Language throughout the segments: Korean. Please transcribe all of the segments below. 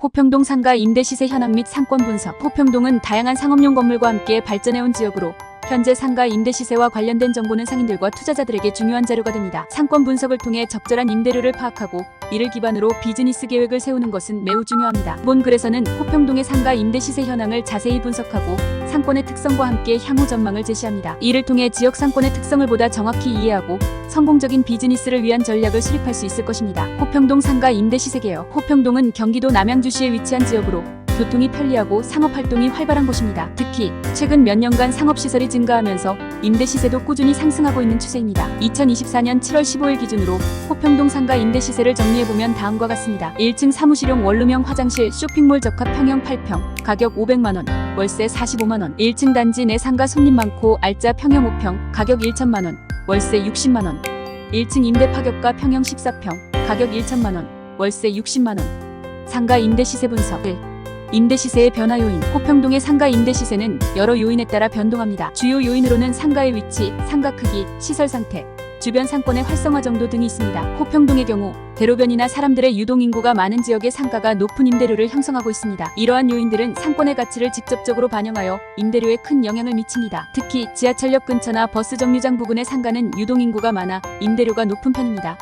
호평동 상가 임대 시세 현황 및 상권 분석. 호평동은 다양한 상업용 건물과 함께 발전해온 지역으로 현재 상가 임대 시세와 관련된 정보는 상인들과 투자자들에게 중요한 자료가 됩니다. 상권 분석을 통해 적절한 임대료를 파악하고 이를 기반으로 비즈니스 계획을 세우는 것은 매우 중요합니다. 본 글에서는 호평동의 상가 임대 시세 현황을 자세히 분석하고 상권의 특성과 함께 향후 전망을 제시합니다. 이를 통해 지역 상권의 특성을 보다 정확히 이해하고 성공적인 비즈니스를 위한 전략을 수립할 수 있을 것입니다. 호평동 상가 임대 시세 개요. 호평동은 경기도 남양주시에 위치한 지역으로 교통이 편리하고 상업활동이 활발한 곳입니다. 특히 최근 몇 년간 상업시설이 증가하면서 임대시세도 꾸준히 상승하고 있는 추세입니다. 2024년 7월 15일 기준으로 호평동 상가 임대시세를 정리해보면 다음과 같습니다. 1층 사무실용 원룸형 화장실 쇼핑몰 적합 평형 8평 가격 500만원 월세 45만원. 1층 단지 내 상가 손님 많고 알짜 평형 5평 가격 1천만원 월세 60만원. 1층 임대 파격가 평형 14평 가격 1천만원 월세 60만원. 상가 임대시세 분석. 임대시세의 변화 요인. 호평동의 상가 임대시세는 여러 요인에 따라 변동합니다. 주요 요인으로는 상가의 위치, 상가 크기, 시설 상태, 주변 상권의 활성화 정도 등이 있습니다. 호평동의 경우 대로변이나 사람들의 유동인구가 많은 지역의 상가가 높은 임대료를 형성하고 있습니다. 이러한 요인들은 상권의 가치를 직접적으로 반영하여 임대료에 큰 영향을 미칩니다. 특히 지하철역 근처나 버스 정류장 부근의 상가는 유동인구가 많아 임대료가 높은 편입니다.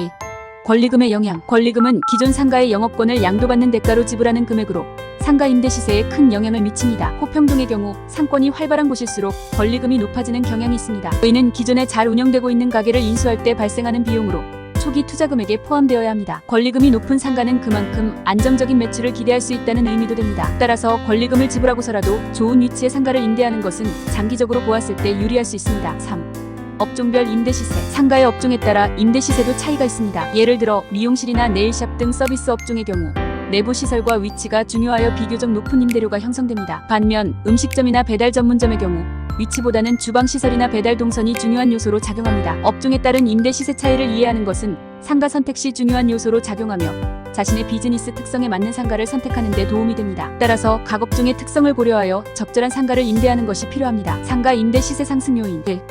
권리금의 영향. 권리금은 기존 상가의 영업권을 양도받는 대가로 지불하는 금액으로 상가 임대 시세에 큰 영향을 미칩니다. 호평동의 경우 상권이 활발한 곳일수록 권리금이 높아지는 경향이 있습니다. 이는 기존에 잘 운영되고 있는 가게를 인수할 때 발생하는 비용으로 초기 투자 금액에 포함되어야 합니다. 권리금이 높은 상가는 그만큼 안정적인 매출을 기대할 수 있다는 의미도 됩니다. 따라서 권리금을 지불하고서라도 좋은 위치의 상가를 임대하는 것은 장기적으로 보았을 때 유리할 수 있습니다. 3. 업종별 임대시세. 상가의 업종에 따라 임대시세도 차이가 있습니다. 예를 들어 미용실이나 네일샵 등 서비스 업종의 경우 내부 시설과 위치가 중요하여 비교적 높은 임대료가 형성됩니다. 반면 음식점이나 배달 전문점의 경우 위치보다는 주방 시설이나 배달 동선이 중요한 요소로 작용합니다. 업종에 따른 임대 시세 차이를 이해하는 것은 상가 선택 시 중요한 요소로 작용하며 자신의 비즈니스 특성에 맞는 상가를 선택하는 데 도움이 됩니다. 따라서 각 업종의 특성을 고려하여 적절한 상가를 임대하는 것이 필요합니다. 상가 임대 시세 상승 요인. 1.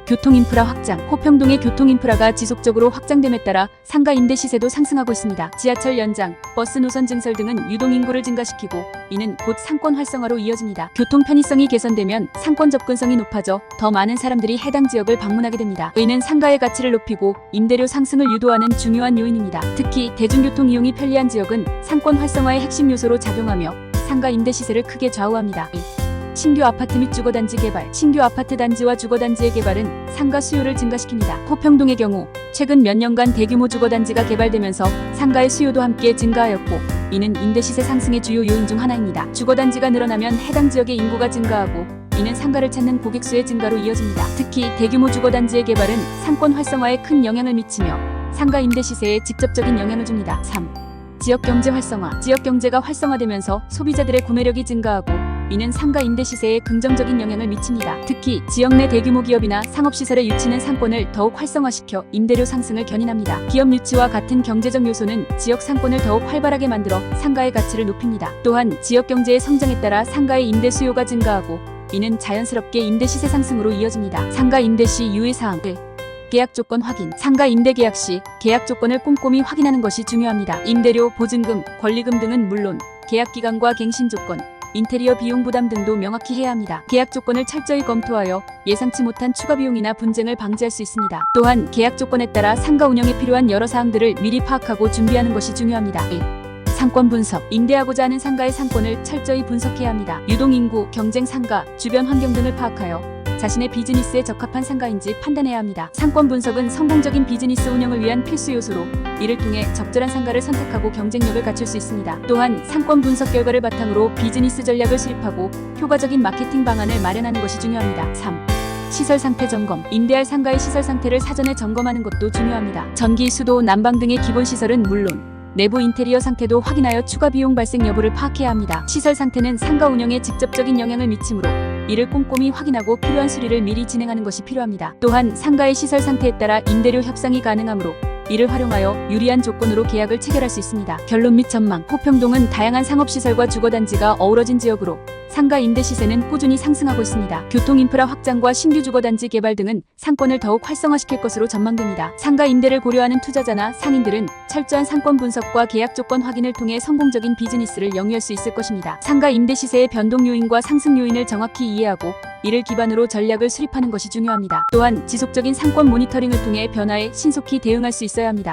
교통인프라 확장. 호평동의 교통인프라가 지속적으로 확장됨에 따라 상가 임대 시세도 상승하고 있습니다. 지하철 연장, 버스 노선 증설 등은 유동인구를 증가시키고 이는 곧 상권 활성화로 이어집니다. 교통 편의성이 개선되면 상권 접근성이 높아져 더 많은 사람들이 해당 지역을 방문하게 됩니다. 이는 상가의 가치를 높이고 임대료 상승을 유도하는 중요한 요인입니다. 특히 대중교통 이용이 편리한 지역은 상권 활성화의 핵심 요소로 작용하며 상가 임대 시세를 크게 좌우합니다. 신규 아파트 및 주거단지 개발. 신규 아파트 단지와 주거단지의 개발은 상가 수요를 증가시킵니다. 호평동의 경우 최근 몇 년간 대규모 주거단지가 개발되면서 상가의 수요도 함께 증가하였고 이는 임대시세 상승의 주요 요인 중 하나입니다. 주거단지가 늘어나면 해당 지역의 인구가 증가하고 이는 상가를 찾는 고객 수의 증가로 이어집니다. 특히 대규모 주거단지의 개발은 상권 활성화에 큰 영향을 미치며 상가 임대시세에 직접적인 영향을 줍니다. 3. 지역경제 활성화. 지역경제가 활성화되면서 소비자들의 구매력이 증가하고 이는 상가 임대 시세에 긍정적인 영향을 미칩니다. 특히 지역 내 대규모 기업이나 상업시설의 유치는 상권을 더욱 활성화시켜 임대료 상승을 견인합니다. 기업 유치와 같은 경제적 요소는 지역 상권을 더욱 활발하게 만들어 상가의 가치를 높입니다. 또한 지역 경제의 성장에 따라 상가의 임대 수요가 증가하고 이는 자연스럽게 임대 시세 상승으로 이어집니다. 상가 임대 시 유의사항. 1. 계약 조건 확인. 상가 임대 계약 시 계약 조건을 꼼꼼히 확인하는 것이 중요합니다. 임대료, 보증금, 권리금 등은 물론 계약 기간과 갱신 조건, 인테리어 비용 부담 등도 명확히 해야 합니다. 계약 조건을 철저히 검토하여 예상치 못한 추가 비용이나 분쟁을 방지할 수 있습니다. 또한 계약 조건에 따라 상가 운영에 필요한 여러 사항들을 미리 파악하고 준비하는 것이 중요합니다. 1. 상권 분석. 임대하고자 하는 상가의 상권을 철저히 분석해야 합니다. 유동인구, 경쟁 상가, 주변 환경 등을 파악하여 자신의 비즈니스에 적합한 상가인지 판단해야 합니다. 상권 분석은 성공적인 비즈니스 운영을 위한 필수 요소로 이를 통해 적절한 상가를 선택하고 경쟁력을 갖출 수 있습니다. 또한 상권 분석 결과를 바탕으로 비즈니스 전략을 수립하고 효과적인 마케팅 방안을 마련하는 것이 중요합니다. 3. 시설 상태 점검. 임대할 상가의 시설 상태를 사전에 점검하는 것도 중요합니다. 전기, 수도, 난방 등의 기본 시설은 물론 내부 인테리어 상태도 확인하여 추가 비용 발생 여부를 파악해야 합니다. 시설 상태는 상가 운영에 직접적인 영향을 미치므로 이를 꼼꼼히 확인하고 필요한 수리를 미리 진행하는 것이 필요합니다. 또한 상가의 시설 상태에 따라 임대료 협상이 가능하므로 이를 활용하여 유리한 조건으로 계약을 체결할 수 있습니다. 결론 및 전망. 호평동은 다양한 상업시설과 주거단지가 어우러진 지역으로 상가 임대 시세는 꾸준히 상승하고 있습니다. 교통 인프라 확장과 신규 주거단지 개발 등은 상권을 더욱 활성화시킬 것으로 전망됩니다. 상가 임대를 고려하는 투자자나 상인들은 철저한 상권 분석과 계약 조건 확인을 통해 성공적인 비즈니스를 영위할 수 있을 것입니다. 상가 임대 시세의 변동 요인과 상승 요인을 정확히 이해하고 이를 기반으로 전략을 수립하는 것이 중요합니다. 또한 지속적인 상권 모니터링을 통해 변화에 신속히 대응할 수 있어야 합니다.